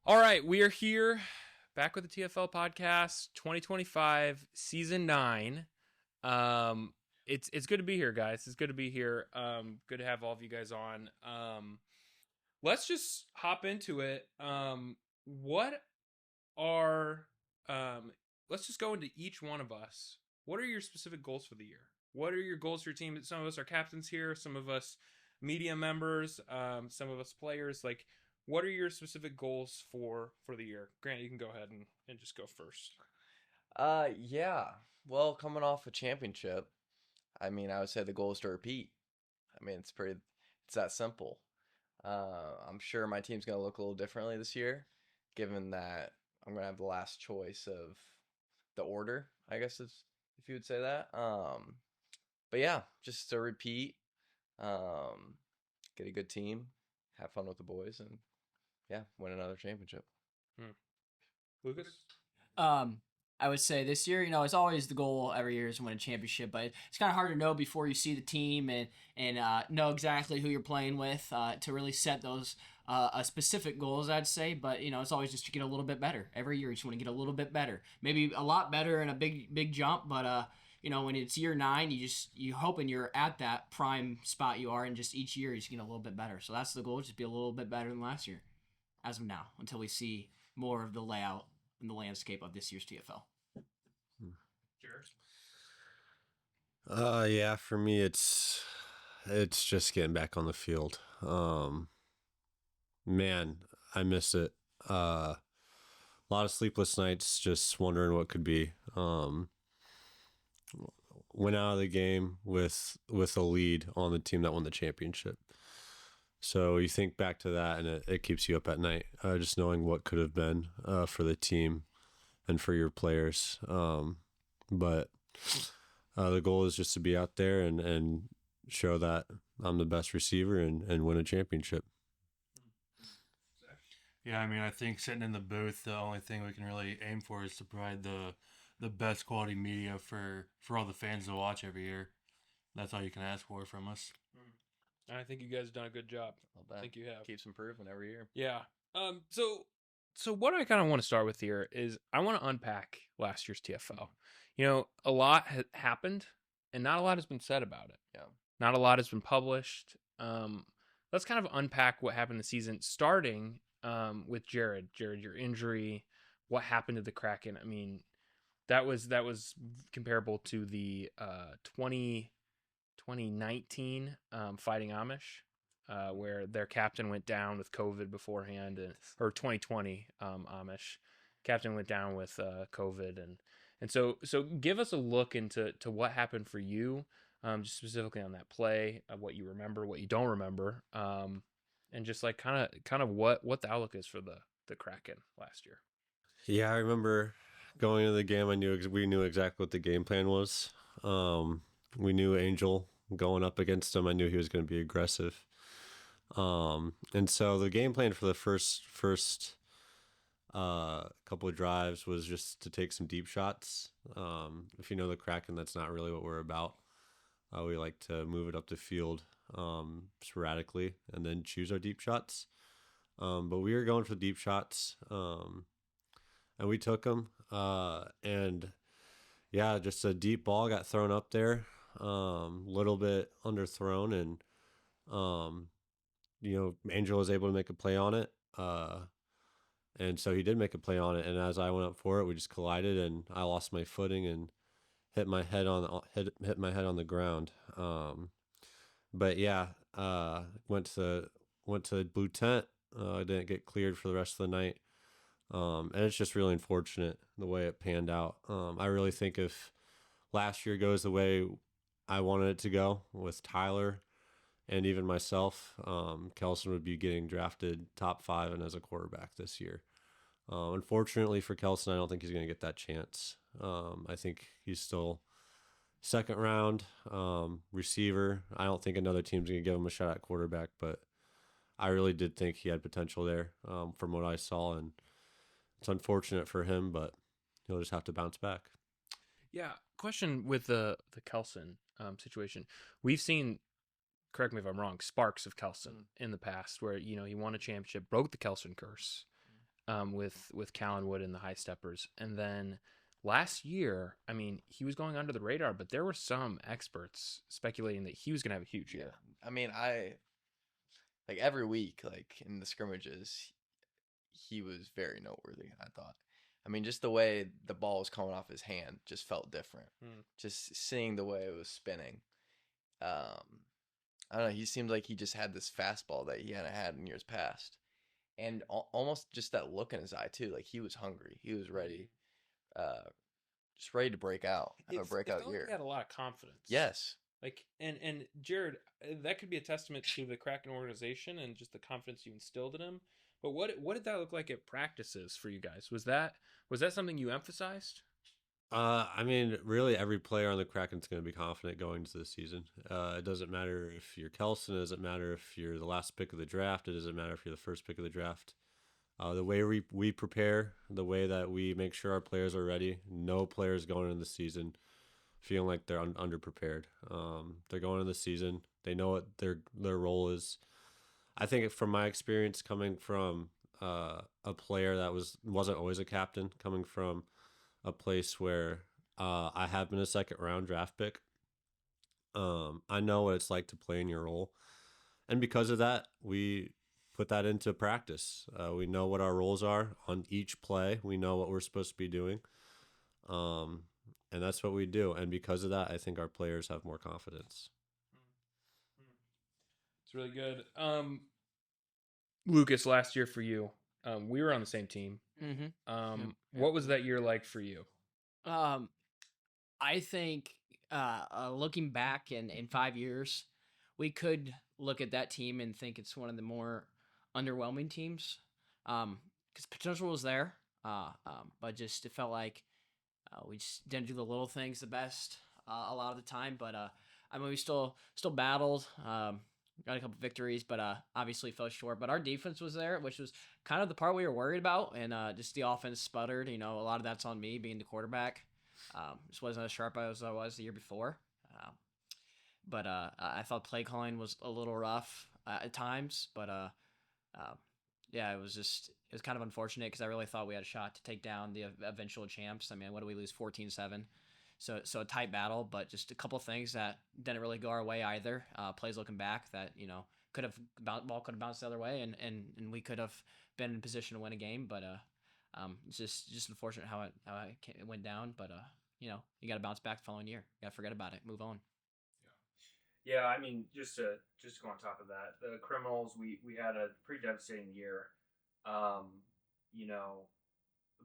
All right, we are here back with the TFL podcast 2025 season 9. It's good to be here, guys. It's good to be here. Good to have all of you guys on. Let's just hop into it. What are let's just go into each one of us. What are your specific goals for the year? What are your goals for your team? Some of us are captains here, some of us media members, some of us players. Like, what are your specific goals for the year? Grant, you can go ahead and just go first. Yeah. Well, coming off a championship, I would say the goal is to repeat. It's that simple. I'm sure my team's going to look a little differently this year, given that I'm going to have the last choice of the order, I guess if you would say that. But yeah, just to repeat, get a good team, have fun with the boys, and yeah, win another championship. Lucas? I would say this year, it's always the goal every year is to win a championship, but it's kind of hard to know before you see the team and know exactly who you're playing with to really set those specific goals, I'd say. But, it's always just to get a little bit better. Every year you just want to get a little bit better. Maybe a lot better in a big jump, but, when it's year 9, you hoping you're at that prime spot you are, and just each year you just get a little bit better. So that's the goal, just be a little bit better than last year as of now until we see more of the layout in the landscape of this year's TFL. Yeah, for me it's just getting back on the field. Man, I miss it. A lot of sleepless nights just wondering what could be. Went out of the game with a lead on the team that won the championship. So you think back to that, and it keeps you up at night, just knowing what could have been for the team and for your players. But the goal is just to be out there and show that I'm the best receiver and win a championship. Yeah, I think sitting in the booth, the only thing we can really aim for is to provide the best quality media for all the fans to watch every year. That's all you can ask for from us. I think you guys have done a good job. I think you have. Keeps improving every year. Yeah. So what I kind of want to start with here is I want to unpack last year's TFL. A lot happened, and not a lot has been said about it. Yeah. Not a lot has been published. Let's kind of unpack what happened this season, starting with Jared. Jared, your injury, what happened to the Kraken? That was comparable to the 2019 Fighting Amish, where their captain went down with COVID beforehand, or 2020 Amish captain went down with COVID, and so give us a look into what happened for you, just specifically on that play, what you remember, what you don't remember, and just like kind of what the outlook is for the Kraken last year. Yeah, I remember going into the game. We knew exactly what the game plan was. We knew Angel going up against him. I knew he was going to be aggressive. And so the game plan for the first couple of drives was just to take some deep shots. If you know the Kraken, that's not really what we're about. We like to move it up the field sporadically and then choose our deep shots. But we were going for deep shots, and we took them. And yeah, just a deep ball got thrown up there, little bit underthrown, and Angel was able to make a play on it. And so he did make a play on it, and as I went up for it, we just collided, and I lost my footing and hit my head on the ground. But yeah, went to the blue tent. I didn't get cleared for the rest of the night. And it's just really unfortunate the way it panned out. I really think if last year goes the way I wanted it to go with Tyler and even myself, Kelson would be getting drafted top 5 and as a quarterback this year. Unfortunately for Kelson, I don't think he's going to get that chance. I think he's still second round receiver. I don't think another team's going to give him a shot at quarterback, but I really did think he had potential there from what I saw, and it's unfortunate for him, but he'll just have to bounce back. Yeah. Question with the Kelson situation. We've seen, correct me if I'm wrong, sparks of Kelson in the past where, he won a championship, broke the Kelson curse. with Callenwood and the High Steppers, and then last year, I mean, he was going under the radar, but there were some experts speculating that he was going to have a huge year. I mean, like every week, like in the scrimmages, he was very noteworthy, I thought. I mean, just the way the ball was coming off his hand just felt different. Just seeing the way it was spinning. I don't know. He seemed like he just had this fastball that he hadn't had in years past. And almost just that look in his eye, too. Like, he was hungry. He was ready. Just ready to break out. Have a breakout year. He had a lot of confidence. Yes. Like, and Jared, that could be a testament to the Kraken organization and just the confidence you instilled in him. But what did that look like at practices for you guys? Was that something you emphasized? I mean, really, every player on the Kraken's going to be confident going into the season. It doesn't matter if you're Kelson. It doesn't matter if you're the last pick of the draft. It doesn't matter if you're the first pick of the draft. The way we prepare, the way that we make sure our players are ready, no players going into the season feeling like they're underprepared. They're going into the season. They know what their role is. I think from my experience coming from a player that wasn't always a captain, coming from a place where I have been a second round draft pick. I know what it's like to play in your role. And because of that, we put that into practice. We know what our roles are on each play. We know what we're supposed to be doing. And that's what we do. And because of that, I think our players have more confidence. It's really good. Lucas, last year for you, we were on the same team. Mm-hmm. What was that year like for you? I think looking back in 5 years, we could look at that team and think it's one of the more underwhelming teams. Because potential was there, but just it felt like we just didn't do the little things the best a lot of the time. But I mean, we still battled. Got a couple victories, but obviously fell short. But our defense was there, which was kind of the part we were worried about, and just the offense sputtered. You know, a lot of that's on me being the quarterback. Just wasn't as sharp as I was the year before. But I thought play calling was a little rough at times. But yeah, it was kind of unfortunate because I really thought we had a shot to take down the eventual champs. I mean, what did we lose? 14-7. So a tight battle, but just a couple of things that didn't really go our way either. Plays looking back that, you know, ball could have bounced the other way and we could have been in position to win a game. But it's just unfortunate how it went down. But you know, you got to bounce back the following year. You got to forget about it, move on. Yeah, I mean, just to go on top of that, the Criminals, we had a pretty devastating year. You know,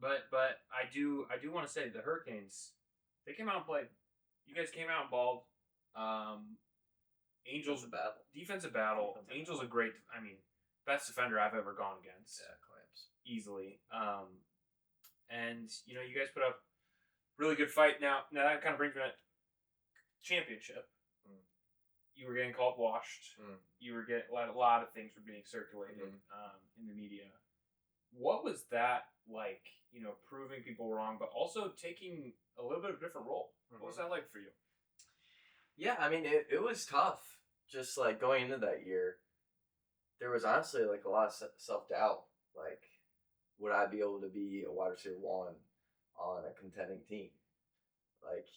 but I do want to say the Hurricanes, they came out and played. You guys came out and balled. Angels defensive battle. Angels a great. I mean, best defender I've ever gone against. Yeah, Clamps. Easily. And you know, you guys put up really good fight. Now that kind of brings me to championship. You were getting called washed. You were getting a lot of things were being circulated in the media. What was that like? You know, proving people wrong, but also taking a little bit of a different role. What was that like for you? Yeah, I mean, it was tough. Just like going into that year, there was honestly like a lot of self-doubt. Like, would I be able to be a wide receiver one on a contending team? Like,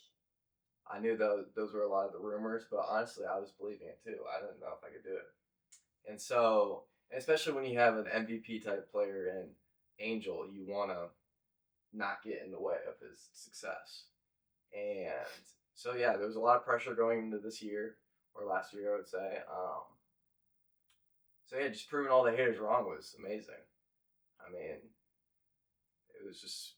I knew those were a lot of the rumors, but honestly, I was believing it too. I didn't know if I could do it. And so, especially when you have an MVP type player in Angel, you want to not get in the way of his success. And so, yeah, there was a lot of pressure going into this year, or last year, I would say. So, yeah, just proving all the haters wrong was amazing. I mean, it was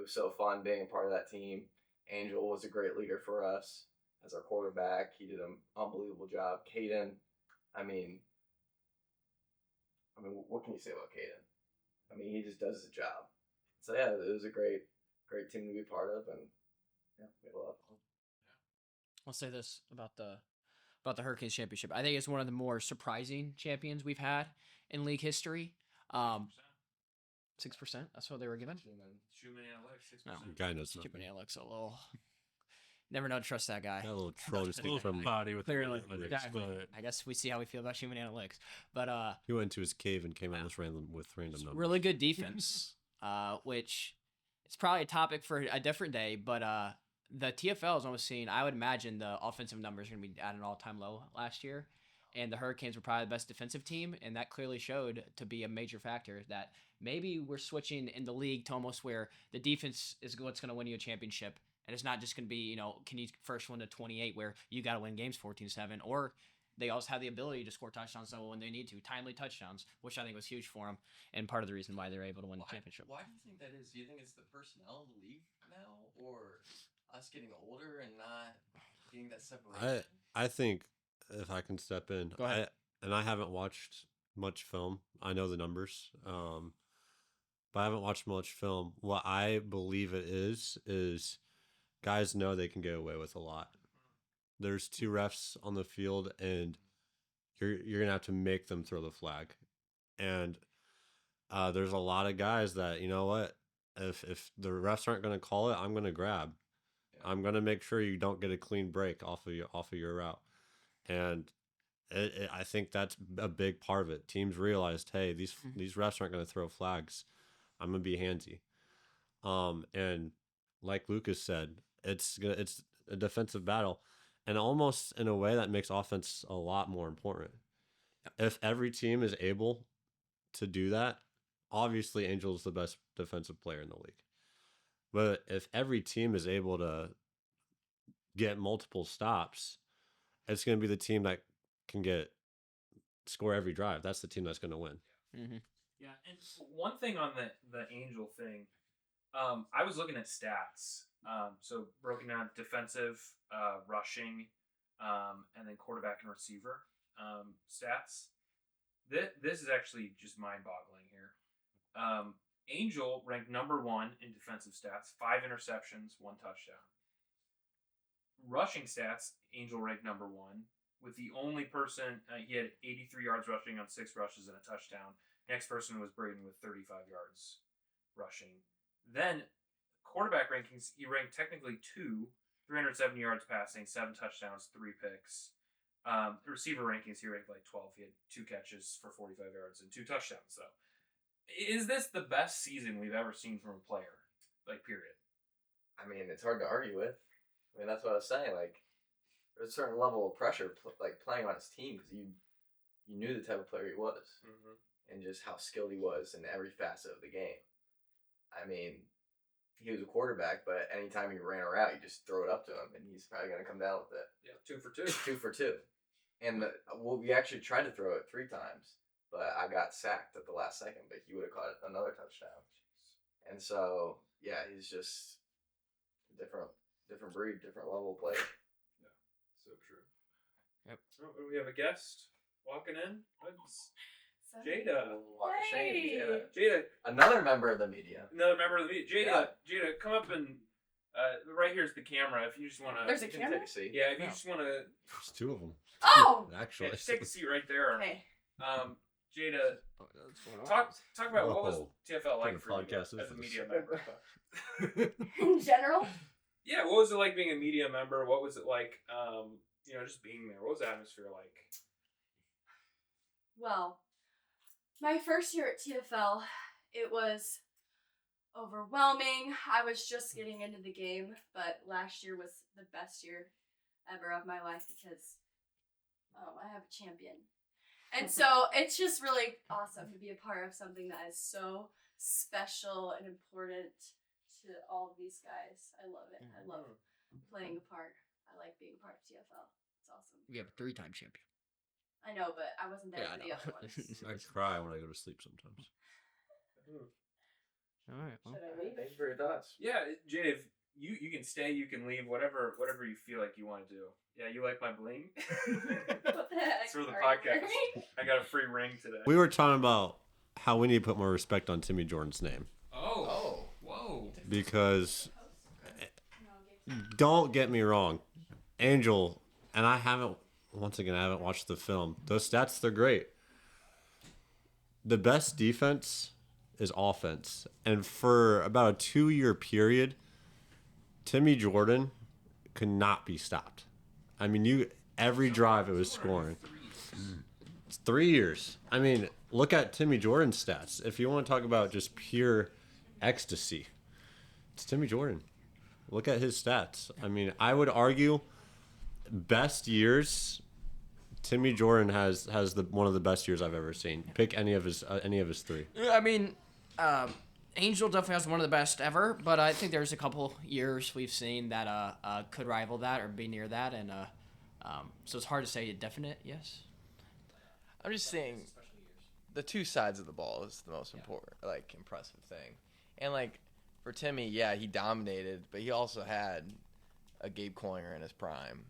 so fun being a part of that team. Angel was a great leader for us as our quarterback. He did an unbelievable job. Caden, I mean, what can you say about Caden? I mean, he just does his job. So, yeah, it was a great team to be part of, and yeah, we had a lot of fun. I'll say this about the Hurricanes championship. I think it's one of the more surprising champions we've had in league history. 6%. That's what they were given. Shoot Analytics, 6%. No. Guy knows Chip nothing. and looks a little. Never know to trust that guy. That little troll just A little came from. potty with Clearly. analytics, Yeah. but I guess we see how we feel about human analytics. But He went into his cave and came out with random numbers. really good defense, which it's probably a topic for a different day. But the TFL is almost seeing. I would imagine the offensive numbers are going to be at an all-time low last year, and the Hurricanes were probably the best defensive team, and that clearly showed to be a major factor that maybe we're switching in the league to almost where the defense is what's going to win you a championship. And it's not just going to be, can you first win to 28 where you got to win games 14-7, or they also have the ability to score touchdowns when they need to, timely touchdowns, which I think was huge for them, and part of the reason why they're able to win the championship. Why do you think that is? Do you think it's the personnel of the league now, or us getting older and not getting that separation? I think if I can step in, Go ahead. I haven't watched much film. I know the numbers, but I haven't watched much film. What I believe it is guys know they can get away with a lot. There's 2 refs on the field, and you're gonna have to make them throw the flag. And there's a lot of guys that, you know what, if the refs aren't gonna call it, I'm gonna grab. Yeah. I'm gonna make sure you don't get a clean break off of your route. And I think that's a big part of it. Teams realized, hey, these refs aren't gonna throw flags. I'm gonna be handsy. And like Lucas said, it's a defensive battle, and almost in a way that makes offense a lot more important. If every team is able to do that, obviously Angel is the best defensive player in the league. But if every team is able to get multiple stops, it's going to be the team that can score every drive. That's the team that's going to win. Mm-hmm. Yeah, and one thing on the Angel thing, I was looking at stats. So broken down defensive, rushing, and then quarterback and receiver stats. This is actually just mind-boggling here. Angel ranked number 1 in defensive stats, 5 interceptions, 1 touchdown. Rushing stats, Angel ranked number 1, with the only person, he had 83 yards rushing on 6 rushes and a touchdown. Next person was Braden with 35 yards rushing. Then quarterback rankings, he ranked technically 2, 370 yards passing, 7 touchdowns, 3 picks. Receiver rankings, he ranked like 12. He had 2 catches for 45 yards and 2 touchdowns, though. Is this the best season we've ever seen from a player? Like, period. I mean, it's hard to argue with. I mean, that's what I was saying. Like, there's a certain level of pressure, playing on his team, because you knew the type of player he was, and just how skilled he was in every facet of the game. I mean, he was a quarterback, but anytime he ran a route, you just throw it up to him, and he's probably going to come down with it. Yeah, 2 for 2. 2 for 2. And we actually tried to throw it 3 times, but I got sacked at the last second, but he would have caught another touchdown. And so, yeah, he's just a different breed, different level of player. Yeah, so true. Yep. So, we have a guest walking in. What's Jada? Walk of shame, Hey. Jada, another member of the media. another member of the media. Jada, Yeah. Jada, come up and right here's the camera. If you just want to, There's a You can camera? take a seat. yeah. If you just want to, There's 2 of them. Oh! Actually. just take a seat right there. Okay. Jada, talk about what was Whoa. TFL like What kind of for you podcast as is a this? media member. In general? Yeah, what was it like being a media member? What was it like, just being there? What was the atmosphere like? Well, my first year at TFL, it was overwhelming. I was just getting into the game, but last year was the best year ever of my life because I have a champion. And so it's just really awesome to be a part of something that is so special and important to all of these guys. I love it. I love playing a part. I like being a part of TFL. It's awesome. We have a 3-time champion. I know, but I wasn't there Yeah, I for the know. other ones. I cry when I go to sleep sometimes. All right. Well, Should I leave? Thanks for your thoughts. Yeah, Jada, if you can stay, you can leave, whatever you feel like you want to do. Yeah, you like my bling? What the heck? It's for the Are you podcast. kidding? I got a free ring today. We were talking about how we need to put more respect on Timmy Jordan's name. Oh, whoa. Because, don't get me wrong, Angel, and I haven't watched the film. Those stats, they're great. The best defense is offense. And for about a 2-year period, Timmy Jordan could not be stopped. I mean, every drive it was scoring. It's 3 years. I mean, look at Timmy Jordan's stats. If you want to talk about just pure ecstasy, it's Timmy Jordan. Look at his stats. I mean, I would argue best years. Timmy Jordan has one of the best years I've ever seen. Pick any of his three. I mean, Angel definitely has one of the best ever, but I think there's a couple years we've seen that could rival that or be near that, and so it's hard to say a definite yes. I'm just saying, the two sides of the ball is the most important, like, impressive thing. And, like, for Timmy, yeah, he dominated, but he also had a Gabe Coinger in his prime,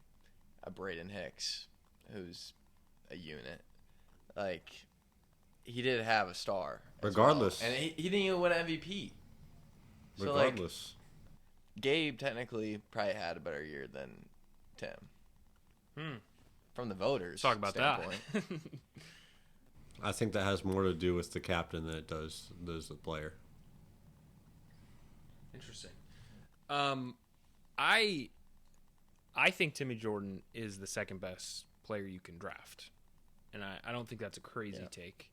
a Braden Hicks, who's a unit. Like, he did have a star. Regardless. Well. And he didn't even win MVP. So, Regardless. like, Gabe technically probably had a better year than Tim. From the voters' Talk about standpoint. that. I think that has more to do with the captain than it does the player. Interesting. I think Timmy Jordan is the second best player you can draft, and I don't think that's a crazy take.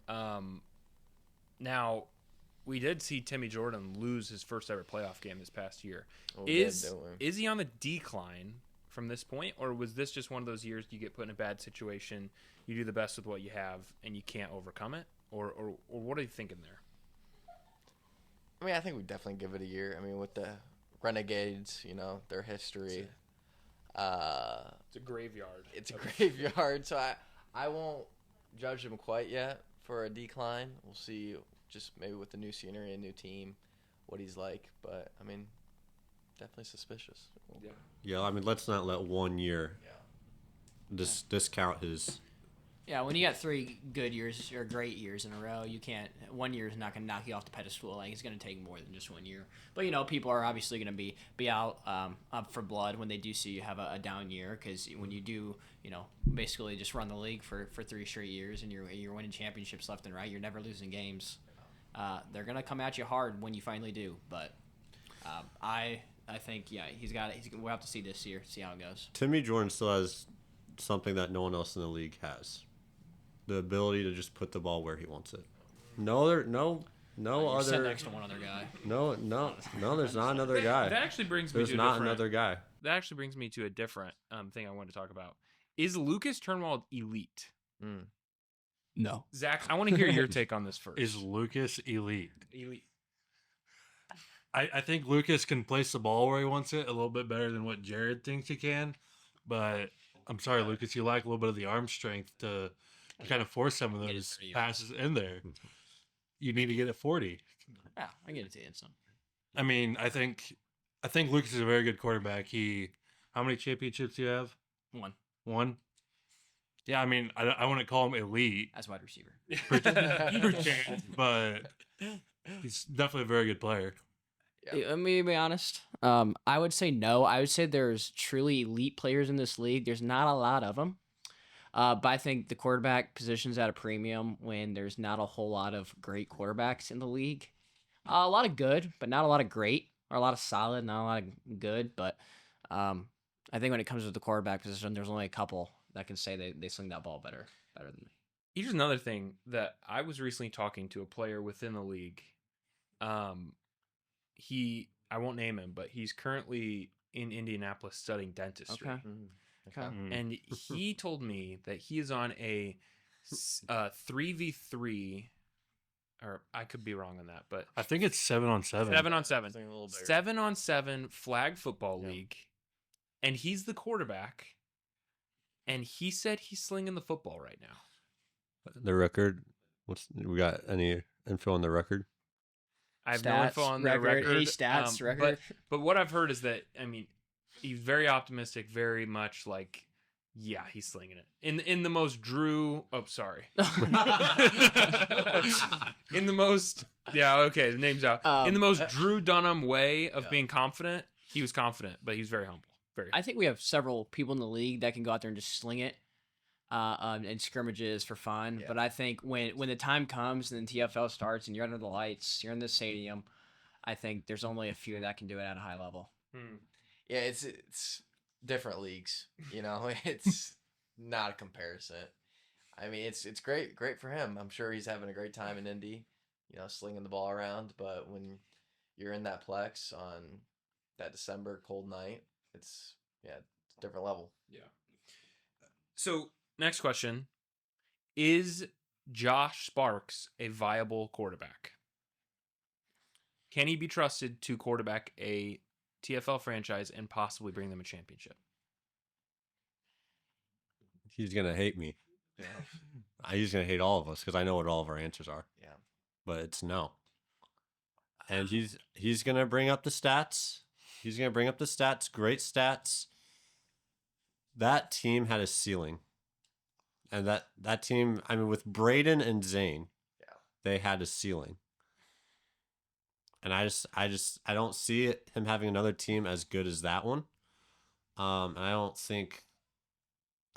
Now, we did see Timmy Jordan lose his first ever playoff game this past year. Well, Is he on the decline from this point, or was this just one of those years you get put in a bad situation, you do the best with what you have, and you can't overcome it? Or what are you thinking there? I mean, I think we definitely give it a year. I mean, with the Renegades, you know, their history. It's a graveyard. It's a graveyard, so I won't judge him quite yet for a decline. We'll see, just maybe with the new scenery and new team, what he's like. But, I mean, definitely suspicious. Yeah, I mean, let's not let 1 year discount his. Yeah, when you got 3 good years or great years in a row, you can't. 1 year is not going to knock you off the pedestal. Like, it's going to take more than just 1 year. But you know, people are obviously going to be out up for blood when they do see you have a down year, because when you do, you know, basically just run the league for 3 straight years and you're winning championships left and right, you're never losing games. They're going to come at you hard when you finally do. But I think we'll have to see this year, see how it goes. Timmy Jordan still has something that no one else in the league has. The ability to just put the ball where he wants it. No You're sitting other. next to one other guy. No. There's not another guy. That actually brings me There's to not a different, another guy. That actually brings me to a different thing I wanted to talk about. Is Lucas Turnwald elite? No. Zach, I want to hear your take on this first. Is Lucas elite? elite? I think Lucas can place the ball where he wants it a little bit better than what Jared thinks he can. But I'm sorry, Lucas, you lack a little bit of the arm strength to kind of force some of Get it those 30 yards. passes in there. You need to get it 40. Yeah, I get it to you. So. I mean, I think Lucas is a very good quarterback. How many championships do you have? 1 One. Yeah, I mean, I wouldn't call him elite, as wide receiver. but he's definitely a very good player. Let me be honest. I would say no. I would say there's truly elite players in this league. There's not a lot of them. But I think the quarterback position's at a premium when there's not a whole lot of great quarterbacks in the league. A lot of good, but not a lot of great, or a lot of solid, not a lot of good. But I think when it comes to the quarterback position, there's only a couple that can say they sling that ball better than me. Here's another thing that I was recently talking to a player within the league. I won't name him, but he's currently in Indianapolis studying dentistry. Okay. And he told me that he is on a 3v3, or I could be wrong on that, but I think it's 7-on-7. 7-on-7. Something a little bigger. 7-on-7 flag football league. And he's the quarterback. And he said he's slinging the football right now. The record. We got any info on the record? I have no info on the record. Any stats, record? But what I've heard is that, I mean, he's very optimistic, very much like, yeah, he's slinging it. In the most Drew... Oh, sorry. In the most... Yeah, okay, the name's out. In the most Drew Dunham way of being confident, he was confident, but he was very humble. I think we have several people in the league that can go out there and just sling it in scrimmages for fun. Yeah. But I think when the time comes and the TFL starts and you're under the lights, you're in the stadium, I think there's only a few that can do it at a high level. Yeah, it's different leagues. It's not a comparison. I mean, it's great for him. I'm sure he's having a great time in Indy, slinging the ball around. But when you're in that Plex on that December cold night, it's a different level. Yeah. So next question: is Josh Sparks a viable quarterback? Can he be trusted to quarterback a TFL franchise and possibly bring them a championship? He's gonna hate me. Yeah. He's gonna hate all of us because I know what all of our answers are. Yeah. But it's no. And he's gonna bring up the stats. He's gonna bring up the stats. Great stats. That team had a ceiling, and that team. I mean, with Braden and Zane, they had a ceiling. And I don't see him having another team as good as that one. And I don't think.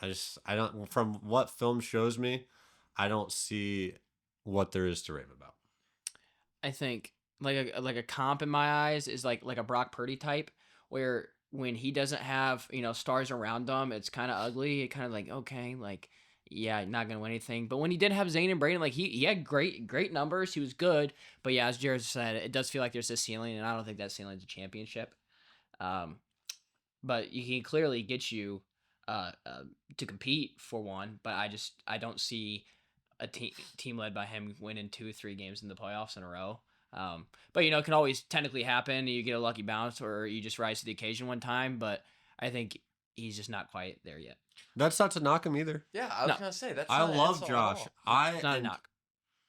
I don't. From what film shows me, I don't see what there is to rave about. I think like a comp in my eyes is like a Brock Purdy type, where when he doesn't have stars around him, it's kind of ugly. It kind of like, okay, like, yeah, not gonna win anything. But when he did have Zane and Braden, like he had great numbers. He was good, but yeah, as Jared said, it does feel like there's a ceiling, and I don't think that ceiling is a championship. But he can clearly get you to compete for one. But I don't see a team led by him winning 2-3 games in the playoffs in a row. But it can always technically happen. You get a lucky bounce, or you just rise to the occasion one time. But I think he's just not quite there yet. That's not to knock him either. Yeah, I was No. gonna say that's. I not an love insult at Josh. all. It's not a knock.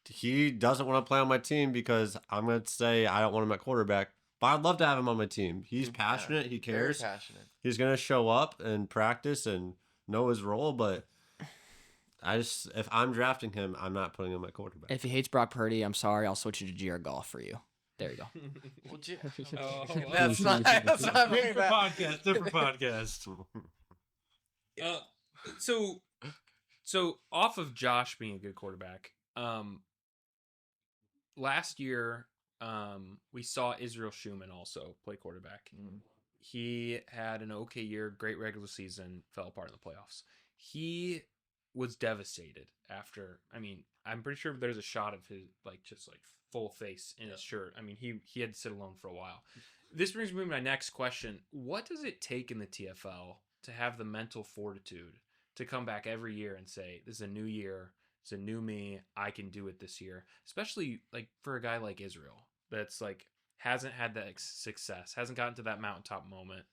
He doesn't want to play on my team because I'm going to say I don't want him at quarterback. But I'd love to have him on my team. He's passionate. He Very cares. passionate. He's going to show up and practice and know his role. But if I'm drafting him, I'm not putting him at quarterback. If he hates Brock Purdy, I'm sorry. I'll switch you to Jared Goff for you. There you go. Well, Oh, that's not very Different bad. podcast. Different podcast. So off of Josh being a good quarterback, last year we saw Israel Schumann also play quarterback. He had an okay year, great regular season, fell apart in the playoffs. He was devastated after. I mean, I'm pretty sure there's a shot of his just full face in his shirt. I mean, he had to sit alone for a while. This brings me to my next question. What does it take in the TFL to have the mental fortitude to come back every year and say, this is a new year, it's a new me, I can do it this year? Especially for a guy like Israel that's hasn't had that success, hasn't gotten to that mountaintop moment.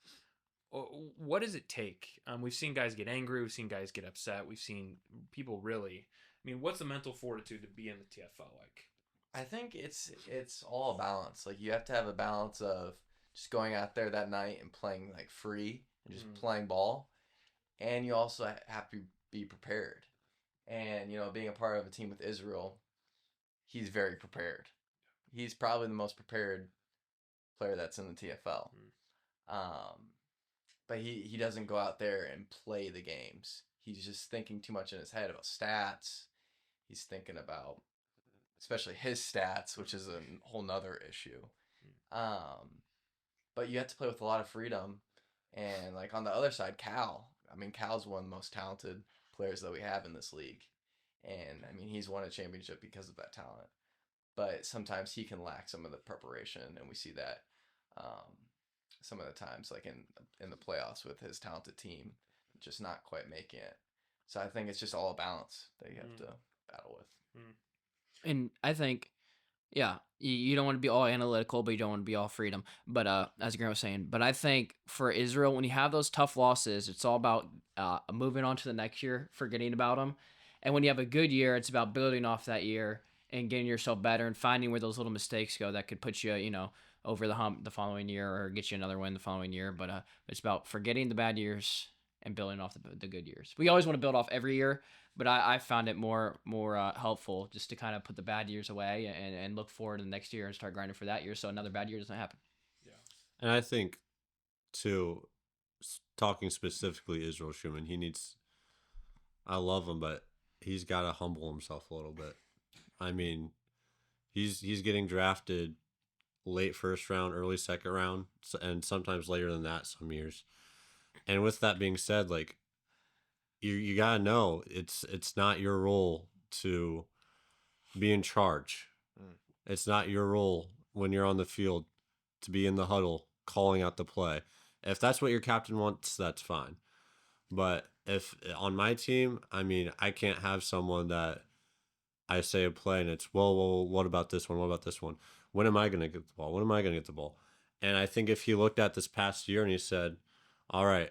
What does it take? We've seen guys get angry, we've seen guys get upset, we've seen people really. I mean, what's the mental fortitude to be in the TFL like? I think it's all a balance. You have to have a balance of just going out there that night and playing free and just playing ball, and you also have to be prepared. And being a part of a team with Israel, he's very prepared. He's probably the most prepared player that's in the TFL. But he doesn't go out there and play the games. He's just thinking too much in his head about stats. He's thinking about especially his stats, which is a whole nother issue. But you have to play with a lot of freedom. And on the other side, Cal. I mean, Cal's one of the most talented players that we have in this league. And I mean, he's won a championship because of that talent. But sometimes he can lack some of the preparation, and we see that some of the times, in the playoffs with his talented team, just not quite making it. So I think it's just all a balance that you have to battle with. And I think, yeah, you don't want to be all analytical, but you don't want to be all freedom. But as Grant was saying, but I think for Israel, when you have those tough losses, it's all about moving on to the next year, forgetting about them. And when you have a good year, it's about building off that year and getting yourself better and finding where those little mistakes go that could put you, over the hump the following year or get you another win the following year. But it's about forgetting the bad years and building off the good years. We always want to build off every year, but I found it more helpful just to kind of put the bad years away and look forward to the next year and start grinding for that year so another bad year doesn't happen. Yeah. And I think, too, talking specifically Israel Schumann, I love him, but he's got to humble himself a little bit. I mean, he's getting drafted late first round, early second round, and sometimes later than that some years. And with that being said, like you gotta know it's not your role to be in charge. Mm. It's not your role when you're on the field to be in the huddle calling out the play. If that's what your captain wants, that's fine. But if on my team, I mean, I can't have someone that I say a play and it's, well, what about this one? What about this one? When am I going to get the ball? When am I going to get the ball? And I think if he looked at this past year and he said, all right,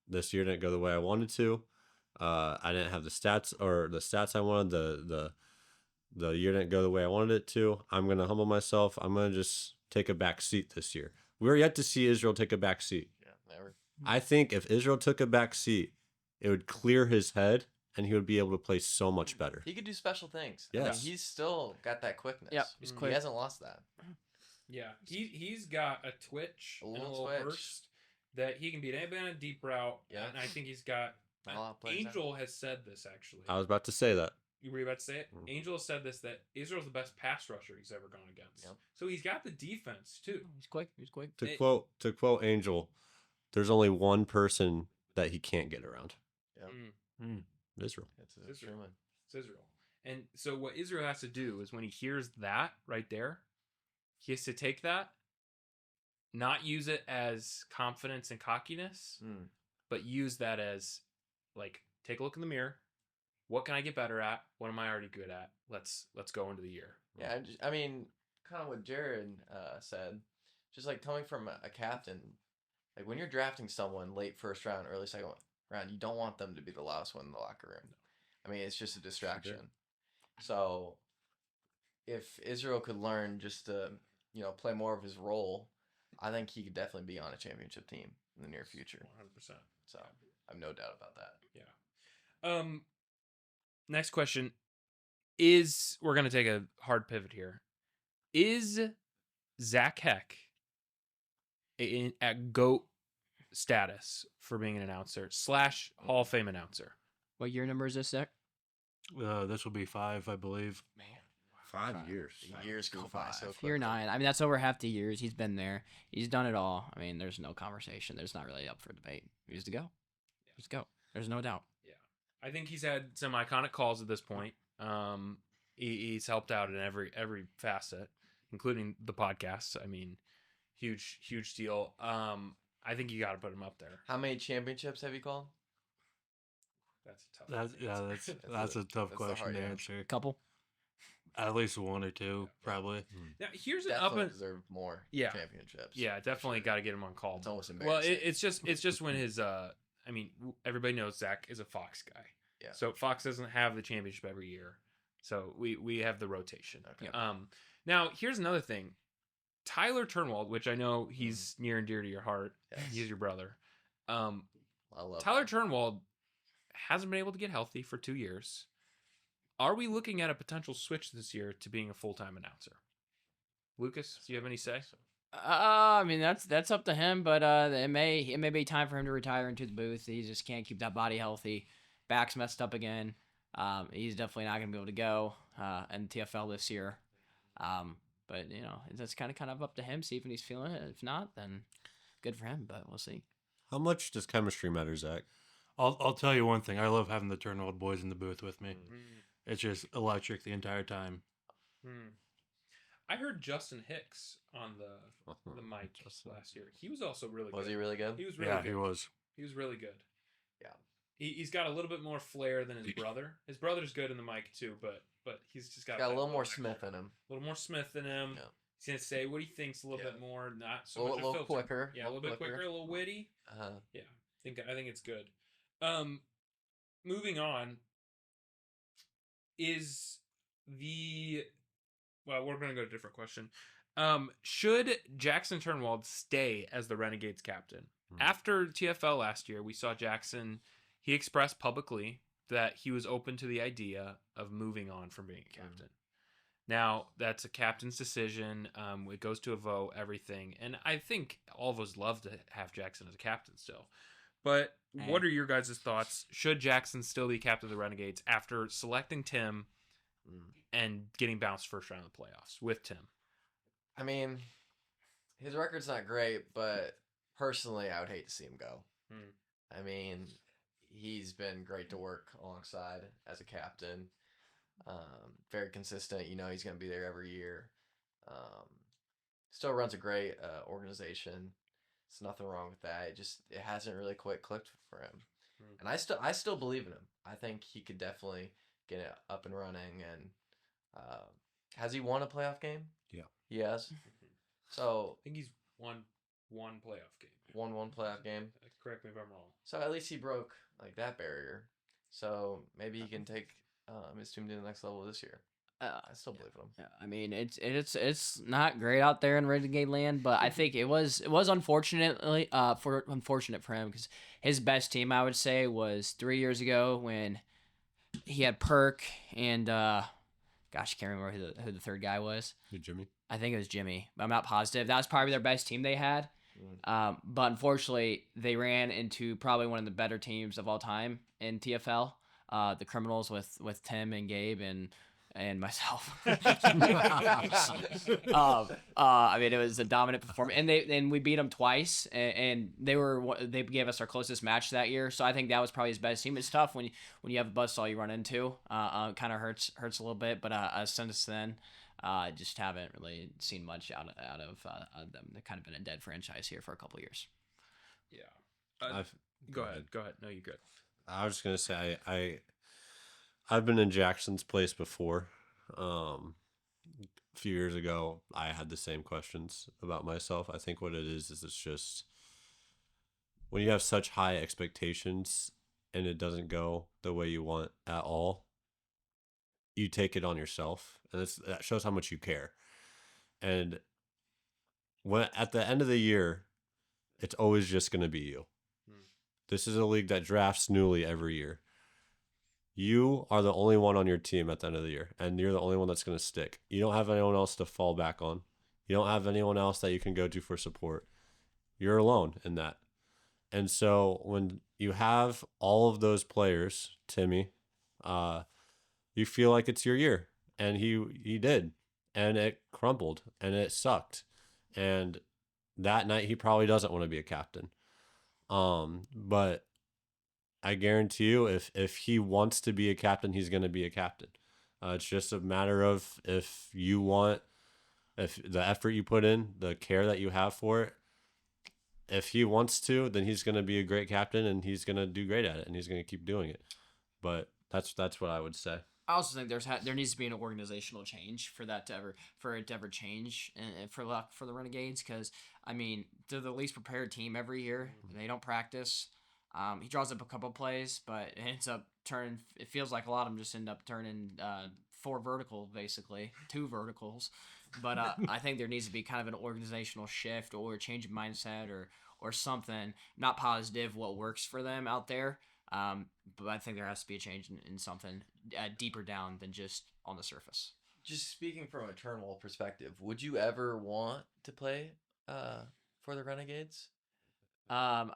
this year didn't go the way I wanted to. I didn't have the stats I wanted. The year didn't go the way I wanted it to. I'm going to humble myself. I'm going to just take a back seat this year. We're yet to see Israel take a back seat. Yeah, never. I think if Israel took a back seat, it would clear his head and he would be able to play so much better. He could do special things. I mean, Yes. he's still got that quickness. Yep, he's He quick. hasn't lost that. Yeah, he's got a twitch, A and a little little twitch. burst that he can beat anybody on a deep route. Yeah. And I think he's got. A lot of plays Angel has said this actually. I was about to say that. You were about to say it? Mhm. Angel has said this, that Israel's the best pass rusher he's ever gone against. Yep. So he's got the defense too. He's quick. He's quick. To quote Angel, there's only one person that he can't get around. Yep. Mm, Israel. It's Israel. a true one. it's Israel. And so what Israel has to do is when he hears that right there, he has to take that, not use it as confidence and cockiness, Mm. but use that as like, take a look in the mirror. What can I get better at? What am I already good at? Let's go into the year. Yeah, I mean, kind of what Jared said, just like coming from a captain, like when you're drafting someone late first round, early second round, you don't want them to be the loudest one in the locker room. I mean, it's just a distraction. So if Israel could learn just to, play more of his role, I think he could definitely be on a championship team in the near future. 100%. So I have no doubt about that. Yeah. Next question is, we're going to take a hard pivot here. Is Zach Heck at GOAT status for being an announcer / Hall of Fame announcer? What year number is this, Zach? This will be 5, I believe. Man, 5 years. the years go by so quickly. Year 9. I mean, that's over half the years. He's been there. He's done it all. I mean, there's no conversation. There's not really up for debate. He's to go. He's to go. There's no doubt. I think he's had some iconic calls at this point. He's helped out in every facet, including the podcast. I mean, huge deal. I think you got to put him up there. How many championships have you called? That's a tough. That's a tough that's the question hard to answer. answer. Couple. At least 1 or 2, probably. Now here's an Definitely up and deserve more Yeah. championships. yeah, definitely got to get him on call. It's almost Well, embarrassing. it's just when his I mean, everybody knows Zach is a Fox guy. Yeah. So Fox doesn't have the championship every year. So we have the rotation. Okay. Now here's another thing. Tyler Turnwald, which I know he's near and dear to your heart. Yes. He's your brother. I love Tyler that. Turnwald hasn't been able to get healthy for 2 years. Are we looking at a potential switch this year to being a full-time announcer? Lucas, do you have any say? I mean, that's up to him, but it may be time for him to retire into the booth. He just can't keep that body healthy. Back's messed up again. He's definitely not going to be able to go in TFL this year. But that's kind of up to him. See if he's feeling it. If not, then good for him. But we'll see. How much does chemistry matter, Zach? I'll tell you one thing. I love having the Turnwald boys in the booth with me. It's just electric the entire time. I heard Justin Hicks on the mic last year. He was also really good. Was he really good? He was really Yeah, good. he was. He was really good. Yeah. He's got a little bit more flair than his brother. His brother's good in the mic too, but he's just got Got a that little more extra. Smith in him. A little more Smith in him. Yeah. He's gonna say what he thinks a little Yeah. bit more, not so A much little a filter. quicker. Yeah, a little bit quicker, a little witty. Uh-huh. I think it's good. Moving on is we're gonna go to a different question. Should Jackson Turnwald stay as the Renegades captain? After TFL last year, we saw Jackson. He expressed publicly that he was open to the idea of moving on from being a captain. Now, that's a captain's decision. It goes to a vote, everything. And I think all of us love to have Jackson as a captain still. But what are your guys' thoughts? Should Jackson still be captain of the Renegades after selecting Tim and getting bounced first round of the playoffs with Tim? I mean, his record's not great, but personally, I would hate to see him go. I mean, he's been great to work alongside as a captain. Very consistent. You know, he's going to be there every year. Um, Still runs a great organization. There's nothing wrong with that. It hasn't really quite clicked for him. And I still believe in him. I think he could definitely get it up and running. And has he won a playoff game? Yeah. He has. So I think he's won one playoff game. won one playoff game. Correct me if I'm wrong. So at least he broke like that barrier. So maybe he can take his team to the next level this year. I still believe in him. Yeah, I mean it's not great out there in Renegade Land, but I think it was unfortunate for him because his best team I would say was 3 years ago when he had Perk and gosh, I can't remember who the third guy was. Jimmy. I think it was Jimmy, but I'm not positive. That was probably their best team they had. But unfortunately, they ran into probably one of the better teams of all time in TFL, the Criminals with Tim and Gabe and myself. I mean, it was a dominant performance, and we beat them twice, and they gave us our closest match that year. So I think that was probably his best team. It's tough when you have a buzzsaw you run into. Kind of hurts a little bit, but since then. Just haven't really seen much out of them. They've kind of been a dead franchise here for a couple of years. Yeah. Go ahead. No, you're good. I was just gonna say I've been in Jackson's place before. A few years ago, I had the same questions about myself. I think what it is it's just when you have such high expectations and it doesn't go the way you want at all, you take it on yourself, and that shows how much you care. And when at the end of the year, it's always just going to be you. This is a league that drafts newly every year. You are the only one on your team at the end of the year, and you're the only one that's going to stick. You don't have anyone else to fall back on. You don't have anyone else that you can go to for support. You're alone in that. And so when you have all of those players, Timmy, you feel like it's your year, and he did, and it crumbled, and it sucked, and that night he probably doesn't want to be a captain. But I guarantee you, if he wants to be a captain, he's going to be a captain. It's just a matter of if the effort you put in, the care that you have for it. If he wants to, then he's going to be a great captain, and he's going to do great at it, and he's going to keep doing it. But that's what I would say. I also think there needs to be an organizational change for it to ever change and for the Renegades, because I mean they're the least prepared team every year. They don't practice. He draws up a couple plays, but it ends up turning. It feels like a lot of them just end up turning 4 vertical, basically 2 verticals. But I think there needs to be kind of an organizational shift or a change of mindset or something. Not positive what works for them out there. But I think there has to be a change in something deeper down than just on the surface. Just speaking from a Turnwall perspective, would you ever want to play for the Renegades? I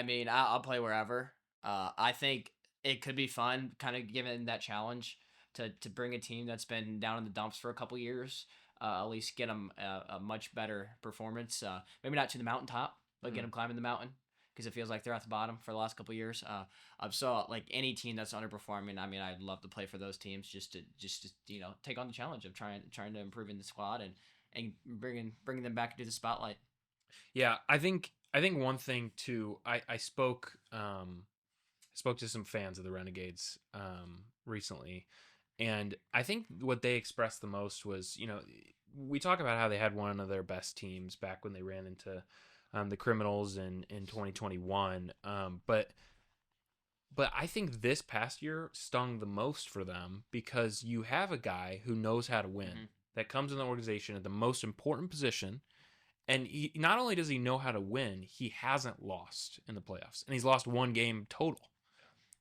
mean, I'll play wherever. I think it could be fun, kind of given that challenge to bring a team that's been down in the dumps for a couple years, at least get them a much better performance. Maybe not to the mountaintop, but get them climbing the mountain. Because it feels like they're at the bottom for the last couple of years. So like any team that's underperforming, I mean, I'd love to play for those teams just to take on the challenge of trying to improve in the squad and bringing them back into the spotlight. Yeah, I think one thing too. I spoke to some fans of the Renegades recently, and I think what they expressed the most was, we talk about how they had one of their best teams back when they ran into the Criminals in 2021. But I think this past year stung the most for them because you have a guy who knows how to win that comes in the organization at the most important position. And he, not only does he know how to win, he hasn't lost in the playoffs, and he's lost 1 game total.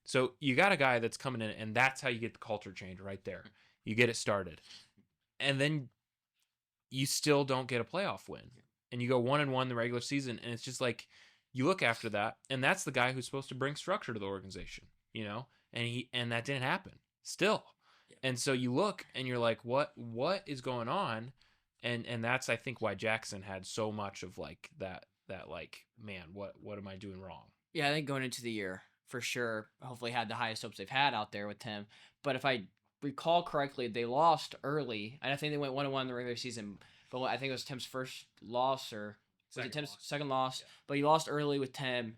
So you got a guy that's coming in, and that's how you get the culture change right there. You get it started. And then you still don't get a playoff win. And you go 1-1 in the regular season, and it's just like you look after that, and that's the guy who's supposed to bring structure to the organization, and that didn't happen still. And so you look and you're like, what is going on? and that's I think why Jackson had so much of like that like, man, what am I doing wrong? Yeah, I think going into the year, for sure, hopefully had the highest hopes they've had out there with Tim. But if I recall correctly, they lost early, and I think they went 1-1 in the regular season. But I think it was Tim's first loss, or was it Tim's second loss? Yeah. But he lost early with Tim.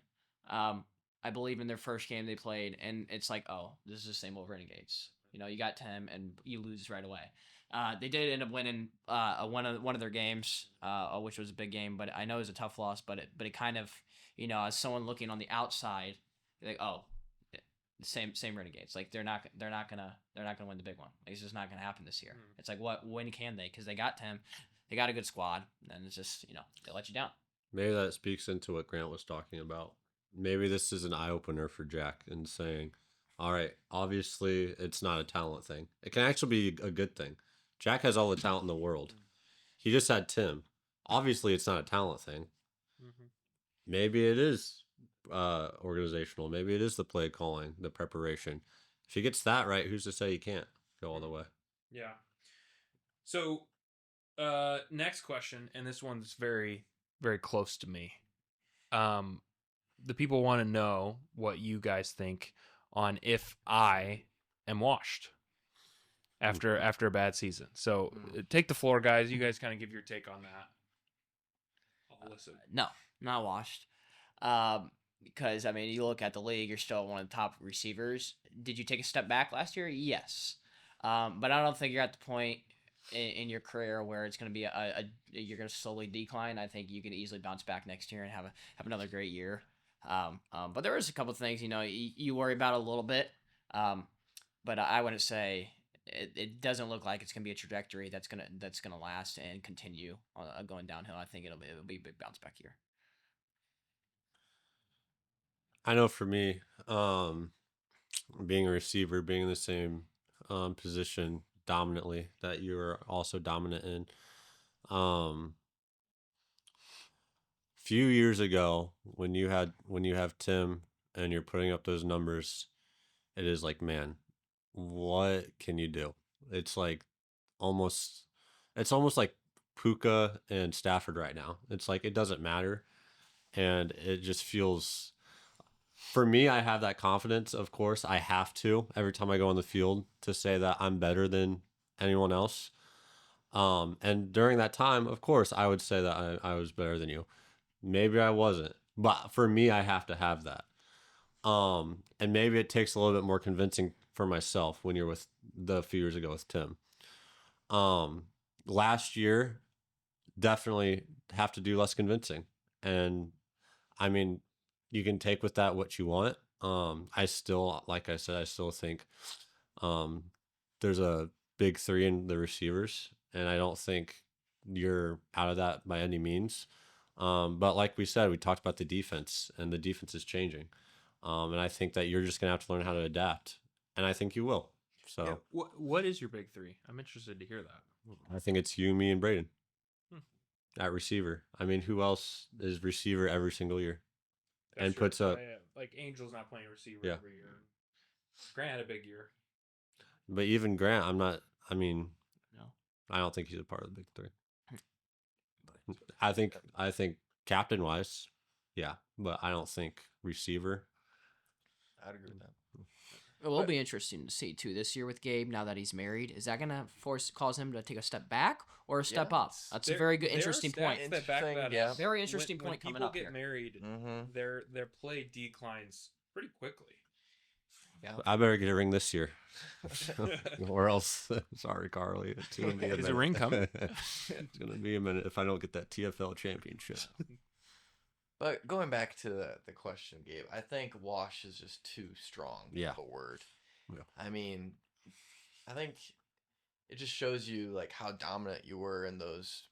I believe in their first game they played, and it's like, oh, this is the same old Renegades. You know, you got Tim, and you lose right away. They did end up winning one of their games, which was a big game. But I know it was a tough loss. But it kind of, you know, as someone looking on the outside, you're like, oh, same Renegades. Like they're not gonna win the big one. Like, it's just not gonna happen this year. It's like, when can they? Because they got Tim, they got a good squad, and it's just, you know, they let you down. Maybe that speaks into what Grant was talking about. Maybe this is an eye opener for Jack in saying, all right, obviously it's not a talent thing. It can actually be a good thing. Jack has all the talent in the world. He just had Tim. Obviously it's not a talent thing. Maybe it is organizational. Maybe it is the play calling, the preparation. If he gets that right, who's to say he can't go all the way? Yeah. So, next question, and this one's very, very close to me. The people want to know what you guys think on if I am washed after a bad season. So, take the floor, guys. You guys kind of give your take on that. I'll listen. No, not washed. Because, I mean, you look at the league, you're still one of the top receivers. Did you take a step back last year? Yes. But I don't think you're at the point in your career where it's going to be you're going to slowly decline. I think you can easily bounce back next year and have another great year. But there was a couple of things, you know, you worry about a little bit. But I wouldn't say it doesn't look like it's going to be a trajectory that's going to last and continue going downhill. I think it'll be a big bounce back year. I know for me, being a receiver, being in the same position dominantly that you were also dominant in. Few years ago, when you have Tim and you're putting up those numbers, it is like, man, what can you do? It's almost like Puka and Stafford right now. It's like it doesn't matter, and it just feels. For me, I have that confidence. Of course, I have to every time I go on the field to say that I'm better than anyone else. And during that time, of course, I would say that I was better than you. Maybe I wasn't, but for me, I have to have that. And maybe it takes a little bit more convincing for myself when you're with a few years ago with Tim. Last year, definitely have to do less convincing. And I mean, you can take with that what you want. I still, like I said, I still think there's a big three in the receivers, and I don't think you're out of that by any means. But like we said, we talked about the defense, and the defense is changing. And I think that you're just going to have to learn how to adapt, and I think you will. So, Yeah. What is your big three? I'm interested to hear that. I think it's you, me, and Braden at receiver. I mean, who else is receiver every single year? And true. puts up like Angel's not playing receiver Yeah. every year. Grant had a big year. But even Grant, I mean, No. I don't think he's a part of the big three. I think captain wise, yeah, but I don't think receiver. I'd agree with that. It will be interesting to see too this year with Gabe. Now that he's married, is that going to cause him to take a step back or a step up? That's a very good, interesting point. That back that yeah. up. Very interesting When point coming people up get here. married, Mm-hmm. their play declines pretty quickly. I better get a ring this year, or else. Sorry, Carly. It's gonna be a Is a minute. ring coming? It's gonna be a minute if I don't get that TFL championship. But going back to the question, Gabe, I think wash is just too strong Yeah. of a word. Yeah. I mean, I think it just shows you like how dominant you were in those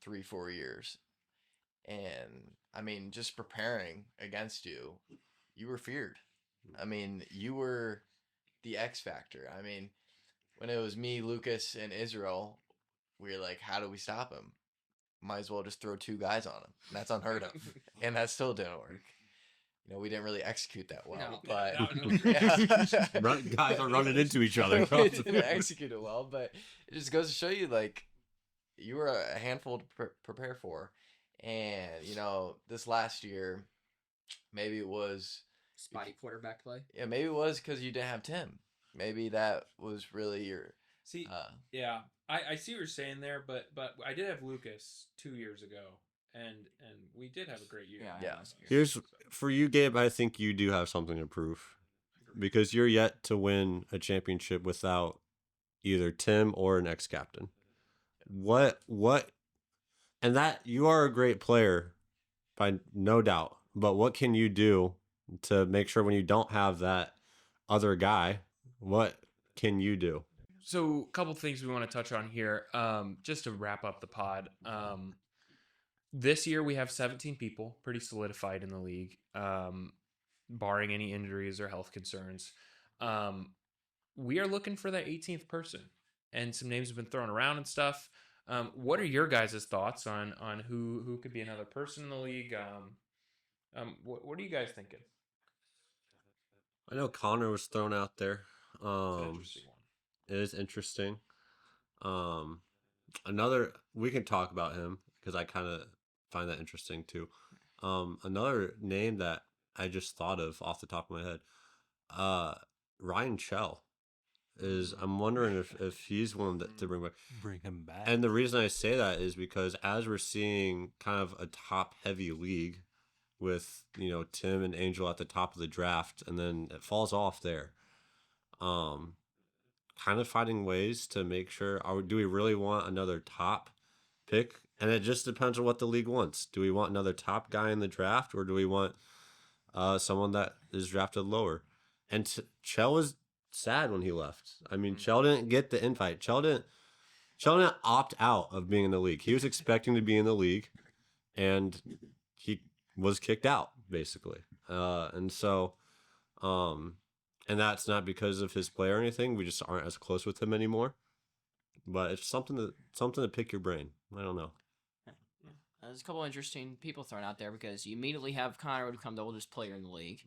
3-4 years. And I mean, just preparing against you, you were feared. I mean, you were the X factor. I mean, when it was me, Lucas, and Israel, we were like, how do we stop him? Might as well just throw 2 guys on him. And that's unheard of. And that still didn't work. You know, we didn't really execute that well. No. But No. Guys are running into each other. we didn't execute it well, but it just goes to show you, like, you were a handful to prepare for, and this last year, maybe it was Spotty quarterback play. yeah, maybe it was because you didn't have Tim. Maybe that was really your See, uh, yeah, I see what you're saying there, but I did have Lucas 2 years ago, and we did have a great year. Yeah. Here's for you, Gabe. I think you do have something to prove because you're yet to win a championship without either Tim or an ex-captain. What, and that you are a great player, by no doubt. But what can you do to make sure when you don't have that other guy, what can you do? So, a couple things we want to touch on here, just to wrap up the pod. This year we have 17 people, pretty solidified in the league, barring any injuries or health concerns. We are looking for that 18th person, and some names have been thrown around and stuff. What are your guys' thoughts on who could be another person in the league? What are you guys thinking? I know Connor was thrown out there. It's an interesting one. It is interesting. Another we can talk about him because I kind of find that interesting too. Another name that I just thought of off the top of my head, Ryan Chell is. I'm wondering if he's one to bring back. Bring him back. And the reason I say that is because as we're seeing kind of a top heavy league with Tim and Angel at the top of the draft, and then it falls off there. Kind of finding ways to make sure, do we really want another top pick? And it just depends on what the league wants. Do we want another top guy in the draft, or do we want someone that is drafted lower? And Chell was sad when he left. I mean, Chell didn't get the invite. Chell didn't opt out of being in the league. He was expecting to be in the league, and he was kicked out, basically. And so, and that's not because of his play or anything. We just aren't as close with him anymore. But it's something to pick your brain. I don't know. There's a couple interesting people thrown out there because you immediately have Connor would become the oldest player in the league.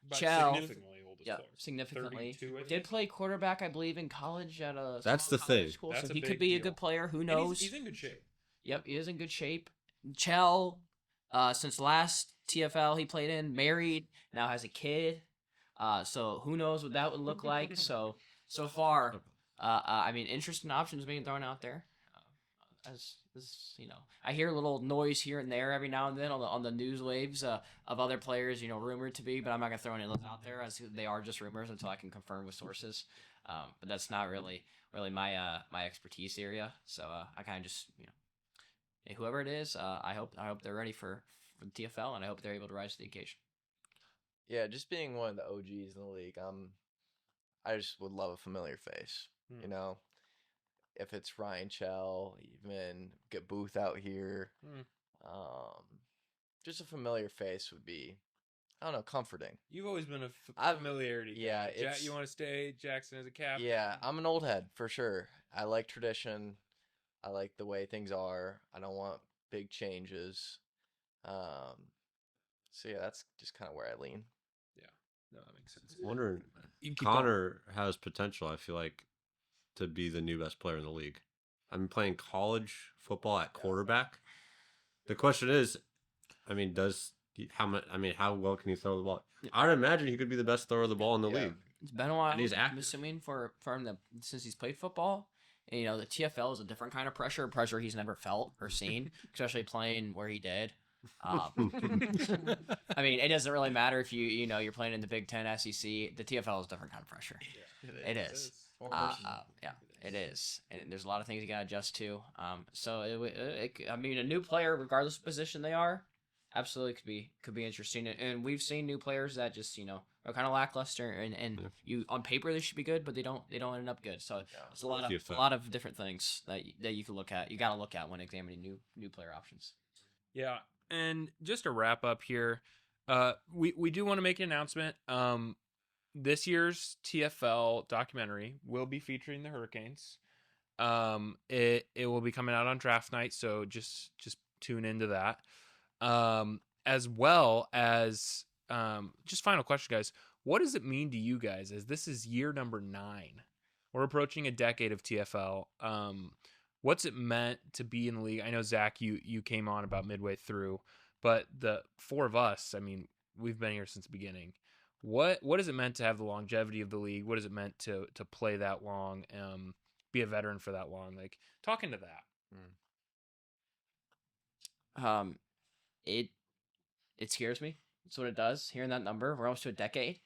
But Chell, significantly oldest yeah, player. significantly. 32, I think. Did play quarterback, I believe, in college at a That's small the college thing. school, That's so a he could big be a deal. good player. Who And knows? he's in good shape. Yep, he is in good shape. Chell, since last TFL he played in, married, now has a kid. So who knows what that would look like. So far, I mean, interesting options being thrown out there. As I hear a little noise here and there every now and then on the news waves of other players, rumored to be, but I'm not gonna throw any of those out there as they are just rumors until I can confirm with sources. But that's not really my my expertise area. So I kind of just whoever it is, I hope they're ready for the TFL, and I hope they're able to rise to the occasion. yeah, just being one of the OGs in the league. I just would love a familiar face. If it's Ryan Chell, even get Booth out here, just a familiar face would be, I don't know, comforting. You've always been a I've- familiarity. yeah, guy. it's- You want to stay Jackson as a captain? Yeah, I'm an old head for sure. I like tradition. I like the way things are. I don't want big changes. So yeah, that's just kind of where I lean. No, that makes sense. Wondering, You can keep on. Connor has potential, I feel like, to be the new best player in the league. I'm playing college football at quarterback. The question is, I mean, how well can he throw the ball? I'd imagine he could be the best thrower of the ball in the Yeah. league. It's been a while. And he's I'm active. assuming for him since he's played football. And, the TFL is a different kind of pressure he's never felt or seen, especially playing where he did. I mean, it doesn't really matter if you're playing in the Big Ten, SEC. The TFL is a different kind of pressure. It is. Yeah, it is, and there's a lot of things you gotta adjust to. So I mean, a new player, regardless of position they are, absolutely could be interesting. And we've seen new players that just are kind of lackluster, and you on paper they should be good, but they don't end up good. So it's a lot of different things that you can look at. You gotta look at when examining new player options. Yeah, and just to wrap up here, we do want to make an announcement. This year's TFL documentary will be featuring the Hurricanes. It will be coming out on draft night, so just tune into that. As well as just final question, guys. What does it mean to you guys as this is year number 9? We're approaching a decade of TFL. what's it meant to be in the league? I know Zach, you came on about midway through, but the four of us, I mean, we've been here since the beginning. What has it meant to have the longevity of the league? What has it meant to play that long, be a veteran for that long? Like, talking to that. It scares me. That's what it does. Hearing that number, we're almost to a decade.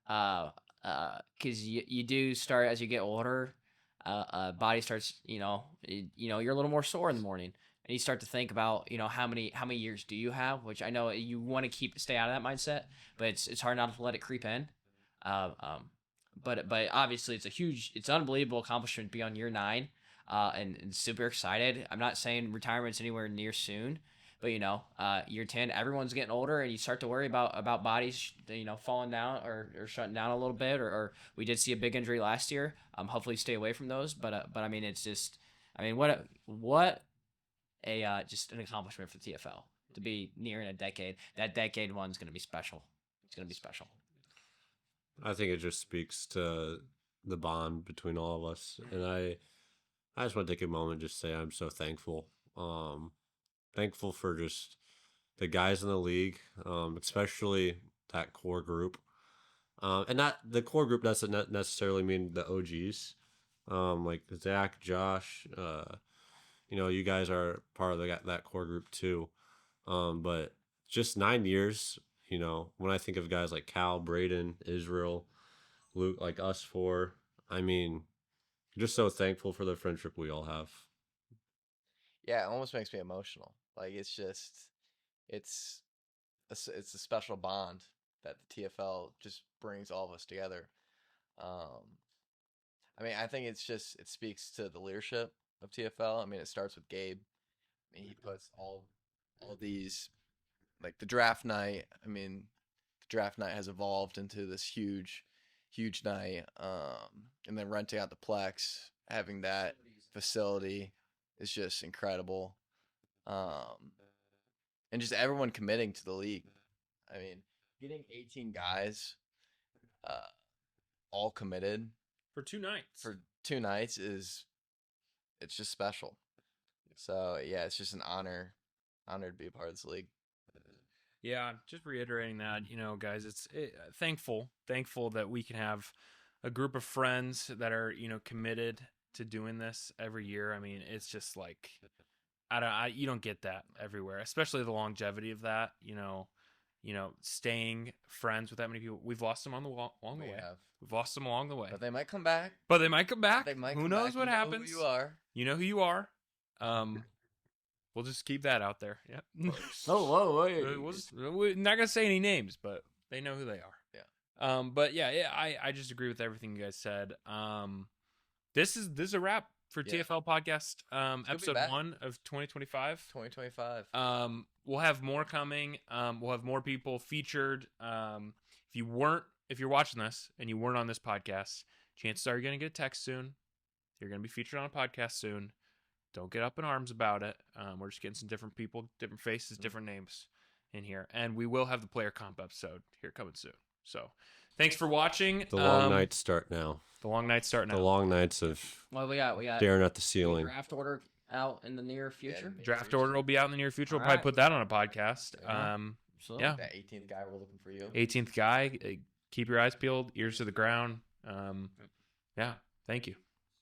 Because you do start as you get older. Body starts, you're a little more sore in the morning, and you start to think about, how many years do you have? Which I know you want to stay out of that mindset, but it's hard not to let it creep in. But obviously it's an unbelievable accomplishment to be on year 9, and super excited. I'm not saying retirement's anywhere near soon, but year 10, everyone's getting older, and you start to worry about bodies, falling down or shutting down a little bit, or we did see a big injury last year. Hopefully stay away from those. But I mean, it's just, what just an accomplishment for the TFL to be nearing a decade. That decade one's going to be special. It's going to be special. I think it just speaks to the bond between all of us, and I just want to take a moment and just say I'm so thankful. Thankful for just the guys in the league, especially that core group. And not the core group doesn't necessarily mean the OGs, like Zach, Josh. You guys are part of that core group too. But just 9 years. When I think of guys like Cal, Braden, Israel, Luke, like us four, I mean, just so thankful for the friendship we all have. Yeah, it almost makes me emotional. Like, it's a special bond that the TFL just brings all of us together. I think it speaks to the leadership of TFL. I mean, it starts with Gabe. I mean, he puts all these, like the draft night. I mean, the draft night has evolved into this huge night. And then renting out the Plex, having that facility is just incredible. And just everyone committing to the league. I mean, getting 18 guys all committed For 2 nights. It's just special. So, yeah, it's just an honor to be a part of this league. Yeah, just reiterating that, guys, it's thankful that we can have a group of friends that are, committed to doing this every year. I mean, it's just like, you don't get that everywhere, especially the longevity of that, staying friends with that many people. We've lost them along the way. We've lost them along the way. But they might come back. Who knows what happens? You know who you are. You know who you are. We'll just keep that out there. Yeah. We're not gonna say any names, but they know who they are. Yeah. But yeah, I just agree with everything you guys said. This is a wrap for TFL podcast. Episode 1 of 2025. 2025. We'll have more coming. We'll have more people featured. If you're watching this and you weren't on this podcast, chances are you're gonna get a text soon. You're gonna be featured on a podcast soon. Don't get up in arms about it. We're just getting some different people, different faces, different names in here. And we will have the player comp episode here coming soon. So thanks for watching. The long nights start now. The long nights start now. The long nights of Well, we got staring at the ceiling. Draft order out in the near future. Draft order will be out in the near future. We'll All probably right. put that on a podcast. So Yeah. That 18th guy, we're looking for you. 18th guy. Keep your eyes peeled, ears to the ground. Yeah. Thank you.